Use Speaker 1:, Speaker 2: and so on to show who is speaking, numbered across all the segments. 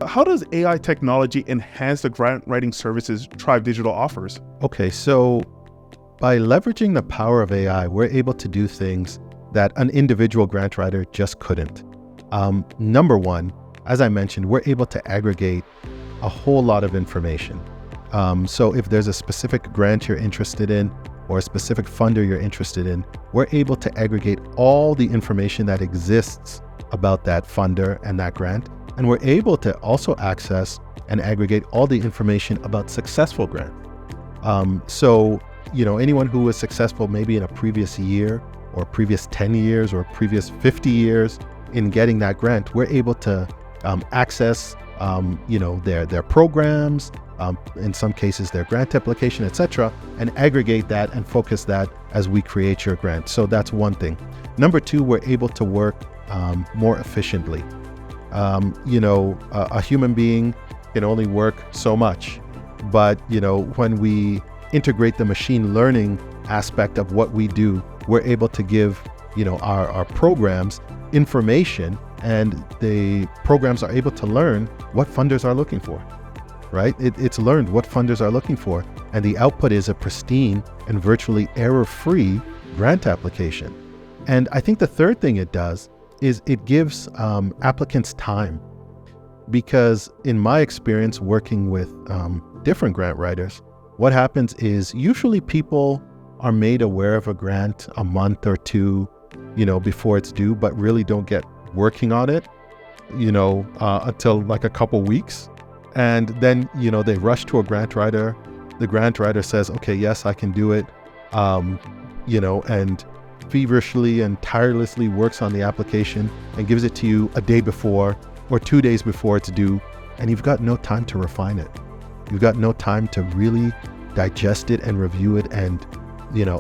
Speaker 1: How does AI technology enhance the grant writing services Tribe Digital offers?
Speaker 2: Okay, so by leveraging the power of AI, we're able to do things that an individual grant writer just couldn't. Number one, as I mentioned, we're able to aggregate a whole lot of information. So if there's a specific grant you're interested in or a specific funder you're interested in, we're able to aggregate all the information that exists about that funder and that grant. And we're able to also access and aggregate all the information about successful grants. So, anyone who was successful maybe in a previous year or previous 10 years or previous 50 years in getting that grant, we're able to access, their programs, in some cases their grant application, etc., and aggregate that and focus that as we create your grant. So that's one thing. Number two, we're able to work more efficiently. A human being can only work so much, but when we integrate the machine learning aspect of what we do, we're able to give our programs information, and the programs are able to learn what funders are looking for, right? It's learned what funders are looking for, and the output is a pristine and virtually error-free grant application. And I think the third thing it does is it gives applicants time, because in my experience working with different grant writers, what happens is usually people are made aware of a grant a month or two, before it's due, but really don't get working on it, until like a couple weeks. And then, they rush to a grant writer. The grant writer says, okay, yes, I can do it, and feverishly and tirelessly works on the application and gives it to you a day before or 2 days before it's due, and you've got no time to refine it. You've got no time to really digest it and review it and,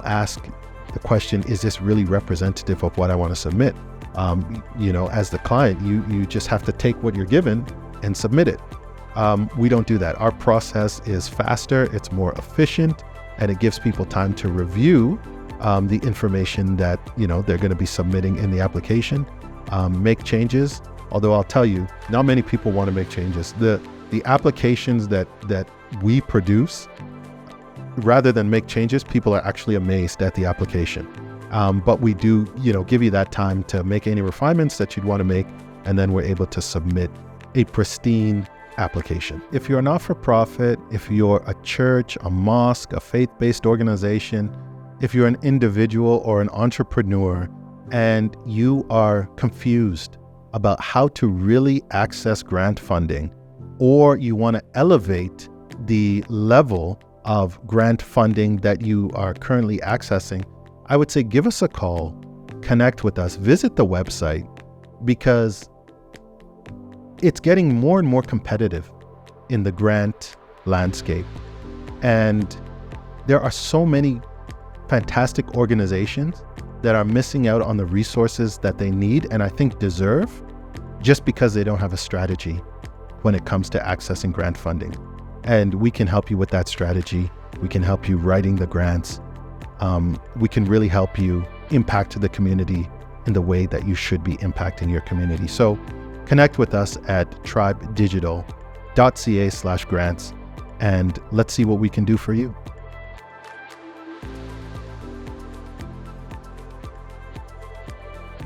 Speaker 2: ask the question, is this really representative of what I want to submit? As the client, you just have to take what you're given and submit it. We don't do that. Our process is faster, it's more efficient, and it gives people time to review the information that they're going to be submitting in the application, make changes. Although I'll tell you, not many people want to make changes. The applications that we produce, rather than make changes, people are actually amazed at the application. But we do, give you that time to make any refinements that you'd want to make, and then we're able to submit a pristine application. If you're a not-for-profit, if you're a church, a mosque, a faith-based organization, if you're an individual or an entrepreneur and you are confused about how to really access grant funding, or you want to elevate the level of grant funding that you are currently accessing, I would say give us a call, connect with us, visit the website, because it's getting more and more competitive in the grant landscape. And there are so many fantastic organizations that are missing out on the resources that they need and I think deserve, just because they don't have a strategy when it comes to accessing grant funding. And we can help you with that strategy. We can help you writing the grants. We can really help you impact the community in the way that you should be impacting your community. So connect with us at tribedigital.ca/grants, and let's see what we can do for you.